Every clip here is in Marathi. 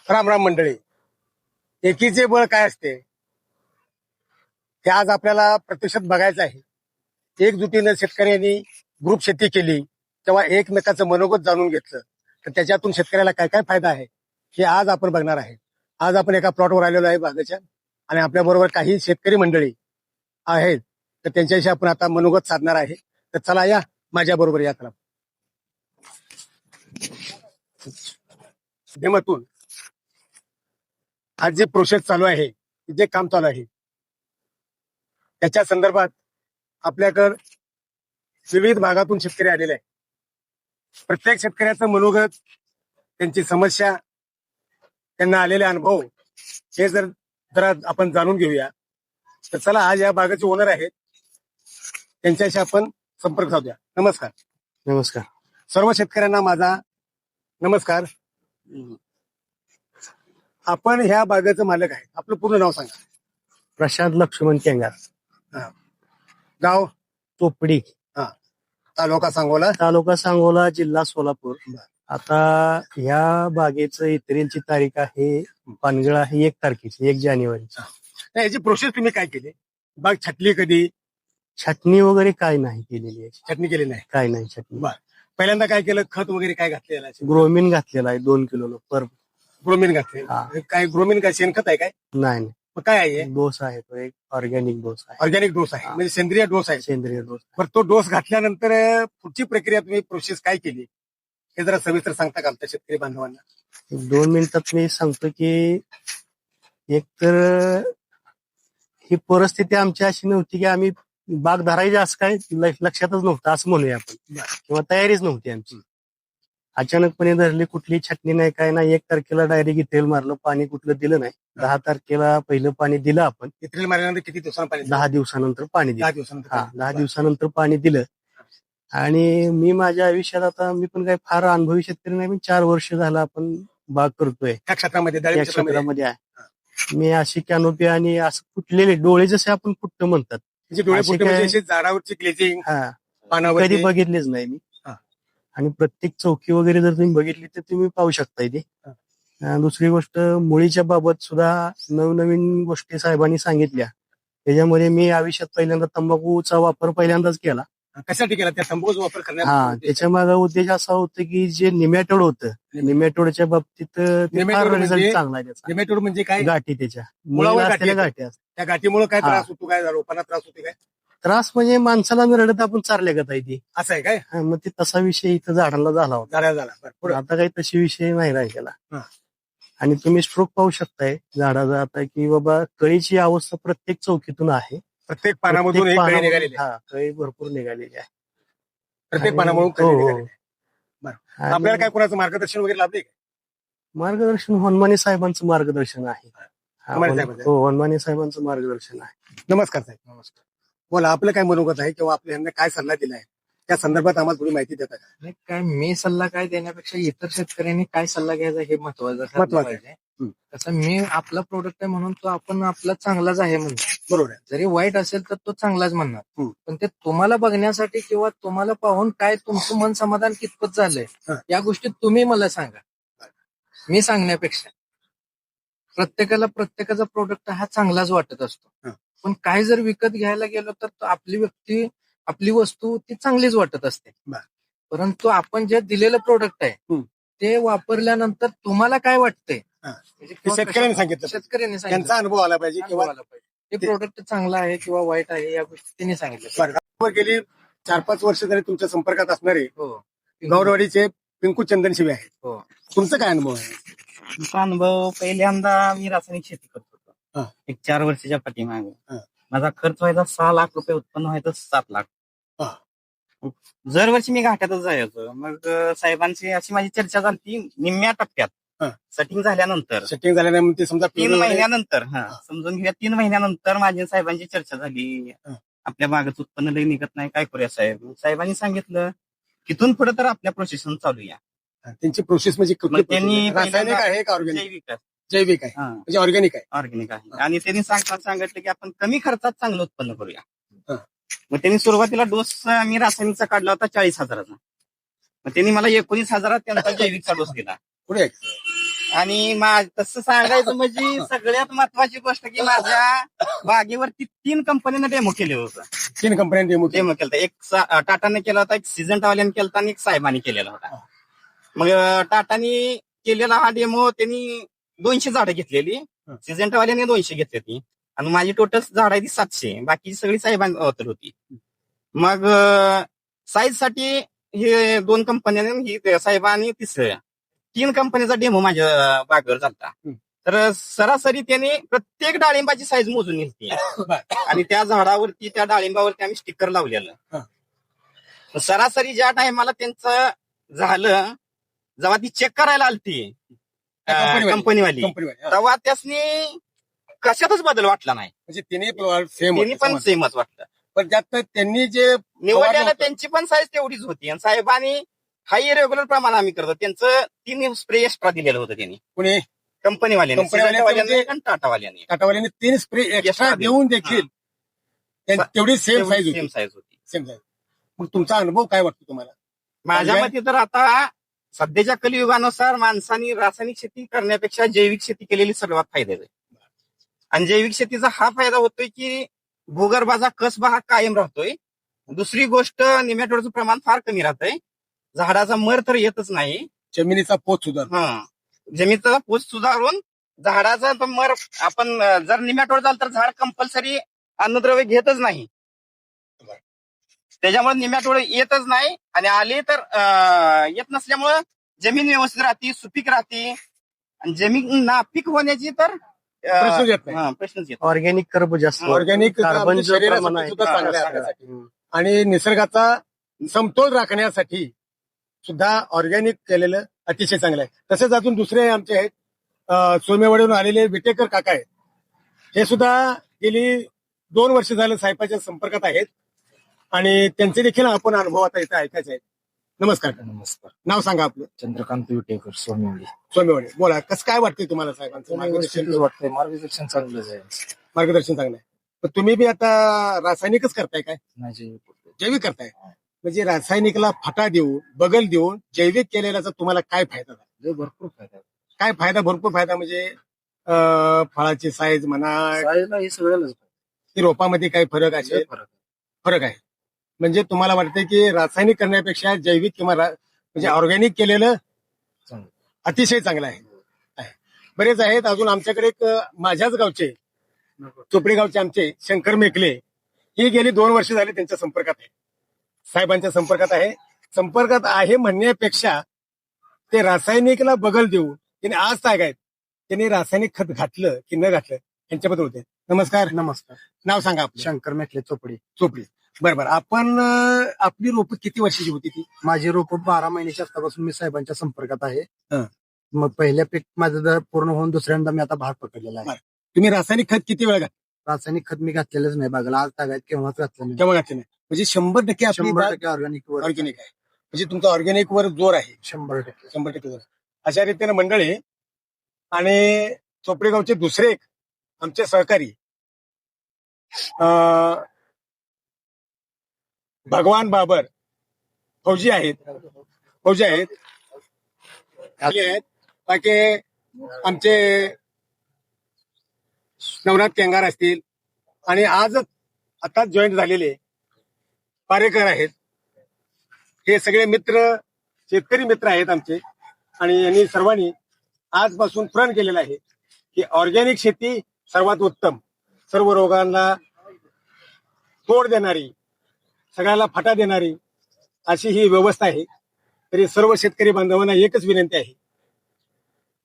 राम राम मंडळी. एकीचे बळ काय असते हे आज आपल्याला प्रत्यक्षात बघायचं आहे. एकजुटीनं शेतकऱ्यांनी ग्रुप शेती केली तेव्हा एकमेकाचं मनोगत जाणून घेतलं तर त्याच्यातून शेतकऱ्याला काय काय फायदा आहे हे आज आपण बघणार आहे. आज आपण एका प्लॉटवर आलेलो आहे बागेच्या, आणि आपल्या बरोबर काही शेतकरी मंडळी आहेत, तर त्यांच्याशी आपण आता मनोगत साधणार आहे. तर चला या माझ्या बरोबर या. चला माध्यमातून आज जे प्रोसेस चालू आहे, जे काम चालू आहे, त्याच्या संदर्भात आपल्याकडे विविध भागातून शेतकरी आलेले आहेत. प्रत्येक शेतकऱ्याचं मनोगत, त्यांची समस्या, त्यांना आलेले अनुभव हे जरा आपण जाणून घेऊया. तर चला आज या भागाचे ओनर आहेत, त्यांच्याशी आपण संपर्क साधूया. नमस्कार. नमस्कार. सर्व शेतकऱ्यांना माझा नमस्कार. आपण ह्या बागेचं मालक आहे, आपलं पूर्ण नाव सांगा. प्रशांत लक्ष्मण केंगार, गाव चोपडी, तालुका सांगोला, तालुका सांगोला, जिल्हा सोलापूर. आता ह्या बागेचं इतरेंची तारीख आहे, पानगळ आहे 1 तारखेची, 1 जानेवारी. याची प्रोसेस तुम्ही काय केली? बाग छाटली कधी? छटणी वगैरे काय नाही केलेली आहे, छाटणी केली नाही? काय नाही छटणी. बर. पहिल्यांदा काय केलं? खत वगैरे काय घातलेलं? ग्रोमिन घातलेला आहे 2 किलो पर. ग्रोमिन घातले? हा. काय ग्रोमिन काय शेणखत आहे काय? नाही, मग काय आहे? डोस आहे तो, एक ऑर्गॅनिक डोस आहे. ऑर्गॅनिक डोस आहे, म्हणजे सेंद्रिय डोस आहे. सेंद्रिय डोस. बरं, तो डोस घातल्यानंतर पुढची प्रक्रिया तुम्ही प्रोसेस काय केली हे जरा सविस्तर सांगता का आमच्या शेतकरी बांधवांना? 2 मिनिटात मी सांगतो की एक तर ही परिस्थिती आमची अशी नव्हती की आम्ही बाग धरायची असं काय लक्षातच नव्हतं असं म्हणूया आपण, किंवा तयारीच नव्हती आमची. अचानकपणे धरली, कुठली छटणी नाही, काय नाही. 1 तारखेला डायरेक्ट इथेल मारलं, पाणी कुठलं दिलं नाही. 10 तारखेला पहिलं पाणी दिलं आपण. इथेल मारल्यानंतर किती दिवसांनी पाणी? 10 दिवसानंतर पाणी दिलं. 10 दिवसानंतर? 10 दिवसानंतर पाणी दिलं. आणि मी माझ्या आयुष्यात, आता मी पण काही फार अनुभवी शेतकरी नाही, पण 4 वर्ष झालं आपण बाग करतोय त्या क्षेत्रामध्ये, त्या क्षेत्रामध्ये आहे. मी अशी कॅनोपी आणि असं फुटलेले डोळे, जसे आपण फुटतं म्हणतात, म्हणजे डोळे फुटणे म्हणजे झाडावरची ग्लेजिंग पानावर कधी बघितलेच नाही मी. आणि प्रत्येक चौकी वगैरे जर तुम्ही बघितली तर तुम्ही पाहू शकता इथे. दुसरी गोष्ट, मुळीच्या बाबत सुद्धा नवनवीन गोष्टी साहेबांनी सांगितल्या. त्याच्यामध्ये मी आयुष्यात पहिल्यांदा तंबाखूचा वापर पहिल्यांदाच केला. कशासाठी केला? त्या तंबाखूचा वापर करण्याचा त्याच्या मागे उद्देश असा होता की जे निमॅटोड होतं, निमॅटोडच्या बाबतीत रिझल्ट चांगला आहे त्याचा. निमॅटोड म्हणजे काय? गाठी, त्याच्या मुळावर गाठी असतात. त्या गाठीमुळे काय त्रास होतो? काय रोपांना त्रास होतो? काय त्रास म्हणजे माणसाला रडत आपण चारल्या गत आहे ती, असं आहे काय? मग ते तसा विषय इथं झाडांना झाला होता. आता काही तशी विषय नाही राहिलेला. आणि तुम्ही स्ट्रोक पाहू शकताय झाडाचा आता, की बाबा कळीची अवस्था प्रत्येक चौकीतून आहे. प्रत्येक पानामधून एक कळी निघालेली आहे. कळी भरपूर निघालेली आहे प्रत्येक पानामधून कळी निघालेली आहे. बरं, आपल्याला काय कोणाचं मार्गदर्शन वगैरे लाभले? मार्गदर्शन हनुमाने साहेबांचं मार्गदर्शन आहे. हनुमाने साहेबांचं मार्गदर्शन आहे. नमस्कार साहेब. नमस्कार. बोला, आपलं काय मनोगत आहे किंवा आपल्याला काय सल्ला दिला आहे त्या संदर्भात आम्हाला थोडी माहिती देता का? काय मी सल्ला काय देण्यापेक्षा इतर शेतकऱ्यांनी काय सल्ला घ्यायचा हे महत्वाचं आहे. तसं मी आपला प्रोडक्ट आहे म्हणून तो आपण आपला चांगलाच आहे म्हणतो. बरोबर आहे. जरी वाईट असेल तर तो चांगलाच म्हणणार. पण ते तुम्हाला बघण्यासाठी किंवा तुम्हाला पाहून काय तुमचं मन समाधान कितपत झालंय या गोष्टी तुम्ही मला सांगा, मी सांगण्यापेक्षा. प्रत्येकाला प्रत्येकाचा प्रोडक्ट हा चांगलाच वाटत असतो, पण काय जर विकत घ्यायला गेलो तर आपली वस्तू ती चांगलीच वाटत असते. परंतु आपण जे दिलेलं प्रोडक्ट आहे ते वापरल्यानंतर तुम्हाला काय वाटतंय शेतकऱ्यांनी सांगितलं, त्यांचा अनुभव आला पाहिजे किंवा हे प्रोडक्ट चांगलं आहे किंवा वाईट आहे या गोष्टी त्यांनी सांगितलं. गेली 4-5 वर्ष तरी तुमच्या संपर्कात असणारे गौरवाडीचे पिंकू चंदन शिवे आहेत. तुमचा काय अनुभव आहे? तुमचा अनुभव, पहिल्यांदा मी रासायनिक शेती करत होतो एक 4 वर्षाच्या पाठीमागे. माझा खर्च व्हायचा 6 लाख रुपये, उत्पन्न व्हायचं 7 लाख. दरवर्षी मी घाट्यातच जायचो. मग साहेबांची अशी माझी चर्चा झाली निम्म्या टप्प्यात सेटिंग झाल्यानंतर, समजा 3 महिन्यानंतर, समजून घ्या 3 महिन्यानंतर माझी साहेबांची चर्चा झाली. आपल्या बागेत उत्पन्न लई निघत नाही, काय करूया साहेब? साहेबांनी सांगितलं तिथून पुढे तर आपल्या प्रोसेस चालूया. त्यांची प्रोसेस म्हणजे त्यांनी रासायनिक आहे का जैविक आहे? जैविक आहे, म्हणजे ऑर्गॅनिक आहे. ऑर्गॅनिक आहे. आणि त्यांनी सांगितलं की आपण कमी खर्चात चांगलं उत्पन्न करूया. मग त्यांनी सुरुवातीला डोस मी रासायनिकचा काढला होता 40,000चा. मग त्यांनी मला 19,000 त्यांचा जैविकचा डोस दिला. पुढे आणि तसं सांगायचं म्हणजे सगळ्यात महत्वाची गोष्ट की माझ्या बागेवरती 3 कंपनीने डेमो केले होतं. 3 कंपन्यांनी डेमो केला, एक टाटाने केला होता, एक सिजंटावाल्याने केला होता आणि एक साहेबांनी केलेला होता. मग टाटाने केलेला हा डेमो त्यांनी 200 झाडं घेतलेली, सिजंटावाल्याने 200 घेतली आणि माझी टोटल झाड आहे ती 700, बाकीची सगळी साहेबांवर होती. मग साईज साठी हे 2 कंपन्यांनी, ही साहेबांनी 3 कंपनीचा डेमो माझ्या बागेवर झाला. तर सरासरी त्याने प्रत्येक डाळिंबाची साईज मोजून घेतली आणि त्या झाडावरती, त्या डाळिंबावरती आम्ही स्टिकर लावलेलं. सरासरी ज्या टायमाला त्यांचं झालं, जेव्हा ती चेक करायला आलती कंपनीवाली, तेव्हा त्यासनी कशातच बदल वाटला नाही. म्हणजे तिन्ही सेम, त्यांनी पण सेमच वाटलं. पण त्यात त्यांनी जे निवडलेलं त्यांची पण साईज तेवढीच होती आणि साहेबांनी हाय रेग्युलर प्रमाण आम्ही करतो. त्यांचं 3 स्प्रे एक्स्ट्रा दिलेलं होतं त्यांनी, कुणी कंपनीवाल्याने आणि टाटावाल्याने. टाटावाल्याने 3 स्प्रे एक्स्ट्रा देऊन देखील तेवढी सेम साईज होती. Same size. मग तुमचा अनुभव काय वाटतो तुम्हाला? माझ्या मते तर आता सध्याच्या कलियुगानुसार माणसांनी रासायनिक शेती करण्यापेक्षा जैविक शेती केलेली सर्वात फायद्याची आहे. आणि जैविक शेतीचा हा फायदा होतोय की भूगर्भाचा कसबा हा कायम राहतोय. दुसरी गोष्ट, निमॅटोडचं प्रमाण फार कमी राहतंय, झाडाचा मर तर येतच नाही, जमिनीचा पोत सुधार, जमिनीचा पोत सुधारून झाडाचा मर, आपण जर निमॅटोड झालं तर झाड कंपल्सरी अन्नद्रव्य घेतच नाही, त्याच्यामुळे निमॅटोड येतच नाही. आणि आले तर येत नसल्यामुळं जमीन व्यवस्थित राहते, सुपीक राहते आणि जमीन नापीक होण्याची तर प्रश्नच येत. ऑर्गॅनिक कर्ब जास्त, ऑर्गॅनिक कार्बन शरीरासाठी सुद्धा चांगलं आहे आपल्यासाठी. आणि निसर्गाचा समतोल राखण्यासाठी सुद्धा ऑर्गॅनिक केलेलं अतिशय चांगलं आहे. तसेच अजून दुसरे आमचे आहेत, सोमेवाडीहून आलेले विटेकर काका आहेत. हे सुद्धा गेली 2 वर्ष झालं साहेबाच्या संपर्कात आहेत आणि त्यांचे देखील आपण अनुभव आता इथे ऐकायचे आहेत. नमस्कार. नमस्कार. नाव सांगा आपलं. चंद्रकांत विटेकर, सोमेवाडी. सोमेवाडी. बोला, कसं काय वाटतंय तुम्हाला साहेबांचं मार्गदर्शन? वाटतंय मार्गदर्शन चांगलंच आहे. मार्गदर्शन चांगलं आहे. पण तुम्ही बी आता रासायनिकच करताय काय? जैविक करताय? म्हणजे रासायनिकला फाटा देऊन, बगल देऊन जैविक केलेल्याचा तुम्हाला काय फायदा झाला? भरपूर फायदा. काय फायदा? भरपूर फायदा म्हणजे फळाची साईज म्हणा, हे सगळ्यालाच की रोपामध्ये काही फरक असेल? फरक आहे. म्हणजे तुम्हाला वाटतंय की रासायनिक करण्यापेक्षा जैविक किंवा म्हणजे ऑर्गॅनिक केलेलं अतिशय चांगलं आहे. बरेच आहेत. अजून आमच्याकडे एक माझ्याच गावचे, चोपडी गावचे आमचे शंकर मेकले, ही गेली 2 वर्ष झाली त्यांच्या संपर्कात आहे, साहेबांच्या संपर्कात आहे. संपर्कात आहे म्हणण्यापेक्षा ते रासायनिकला बगल देऊ त्यांनी आज काय त्यांनी रासायनिक खत घातलं की न घातलं यांच्याबद्दल होते. नमस्कार. नमस्कार. नाव सांगा आपलं. शंकर मेखले, चोपडी. चोपडी. बरोबर. आपण आपली रोपं किती वर्षाची होती ती? माझी रोपं 12 महिन्याच्या असतापासून मी साहेबांच्या संपर्कात आहे. हं. मग पहिल्या पीक माझं जर पूर्ण होऊन दुसऱ्यांदा मी आता भाग पकडलेला आहे. तुम्ही रासायनिक खत किती वेळा घातलं? रासायनिक खत मी घातलेलंच नाही बागाला, आज तागायत केव्हाच घातलं नाही. केव्हा घातलं नाही? म्हणजे 100% आपली 100% ऑर्गॅनिक ऑर्गॅनिक आहे. म्हणजे तुमचा ऑर्गॅनिक वर जोर आहे. 100%. 100% जोर. अशा रीतीने मंडळी. आणि चोपडेगावचे दुसरे एक आमचे सहकारी भगवान बाबर फौजी आहेत. बाकी आमचे नवनाथ केंगार असतील आणि आजच आता जॉईन झालेले पारेकर आहेत. हे सगळे मित्र, शेतकरी मित्र आहेत आमचे. आणि यांनी सर्वांनी आजपासून प्रण केलेलं आहे की ऑर्गॅनिक शेती सर्वात उत्तम, सर्व रोगांना तोड देणारी, सगळ्याला फाटा देणारी अशी ही व्यवस्था आहे. तरी सर्व शेतकरी बांधवांना एकच विनंती आहे,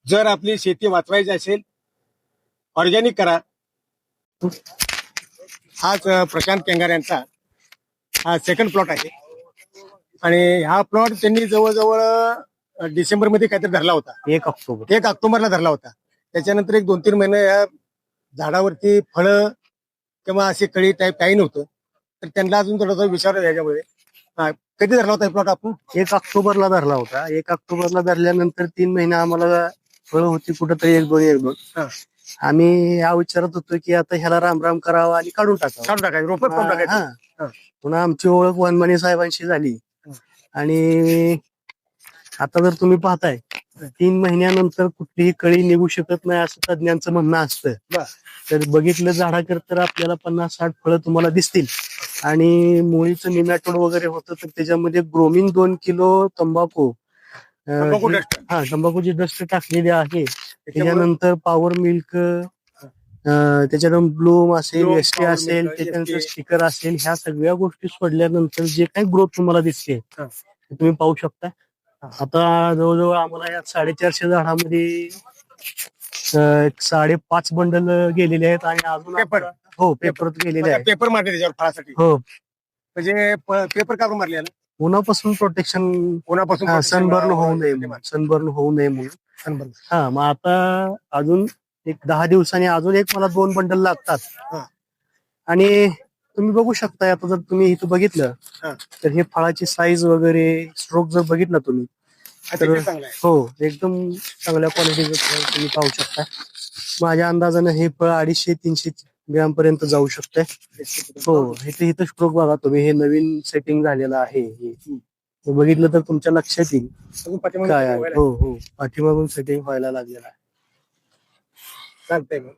जर आपली शेती वाचवायची असेल ऑर्गॅनिक करा. हाच प्रशांत केंगार यांचा हा सेकंड प्लॉट आहे. आणि हा प्लॉट त्यांनी जवळजवळ डिसेंबरमध्ये काहीतरी धरला होता. 1 ऑक्टोबरला धरला होता. त्याच्यानंतर 1-2-3 महिने या झाडावरती फळं किंवा असे कळी टाईप काही नव्हतं. तर त्यांना अजून थोडासा विचार याच्यामुळे. कधी धरला होता प्लॉट आपण? 1 ऑक्टोबरला धरला होता. 1 ऑक्टोबरला धरल्यानंतर 3 महिने आम्हाला फळं होती कुठंतरी 1-2. आम्ही या विचारत होतो की आता ह्याला राम करावा आणि काढून टाकायचं, रोपं काढून टाकायचं. पुन्हा आमची ओळख वनमाने साहेबांशी झाली. आणि आता जर तुम्ही पाहताय 3 महिन्यानंतर कुठलीही कळी निघू शकत नाही असं तज्ञांचं म्हणणं असतं. बर. तर बघितलं झाडाकर तर आपल्याला 50-60 फळं तुम्हाला दिसतील. आणि मुळीचं निमॅटोड वगैरे होतं तर त्याच्यामध्ये ग्रोमिंग 2 किलो तंबाखू तंबाखू डस्ट हा तंबाखूची डस्ट टाकलेली आहे. त्याच्यानंतर पॉवर मिल्क, त्याच्यानंतर ब्लूम असेल, Bloom, एसटी Power असेल, Milk, त्याच्यानंतर ST. स्टिकर असेल, ह्या सगळ्या गोष्टी सोडल्यानंतर जे काही ग्रोथ तुम्हाला दिसते हा. ते तुम्ही पाहू शकता. हा. आता जवळजवळ आम्हाला या 450 झाडामध्ये एक 5.5 बंडल गेलेले आहेत आणि अजून पेपर. आम्हाला- हो पेपर गेलेले आहेत. पेपर मारले त्याच्यावर फळासाठी. हो म्हणजे पेपर काढून मारले ना उन्हापासून प्रोटेक्शन, कोणापासून सनबर्न होऊ नये म्हणून, सनबर्न होऊ नये म्हणून. Sunburn. हा मग आता अजून एक 10 दिवसांनी अजून एक मला 2 बंडल लागतात. हा. आणि तुम्ही बघू शकता आता जर तुम्ही इथं बघितलं हा. तर हे फळाची साईज वगैरे स्ट्रोक जर बघितला तुम्ही अच्छा, तर ते चांगलं आहे. हो एकदम चांगल्या क्वालिटीचं फळ तुम्ही पाहू शकता. माझ्या अंदाजानं हे फळ 250-300 ग्रॅम पर्यंत जाऊ शकते. हो इथं स्ट्रोक बघा तुम्ही, हे नवीन सेटिंग झालेलं आहे. हे बघितलं तर तुमच्या लक्षात येईल अजून पाठीमागे काय आहे. व्हायला हो हो पाठीमागून सेटिंग व्हायला लागलेलं आहे. चालतंय मग.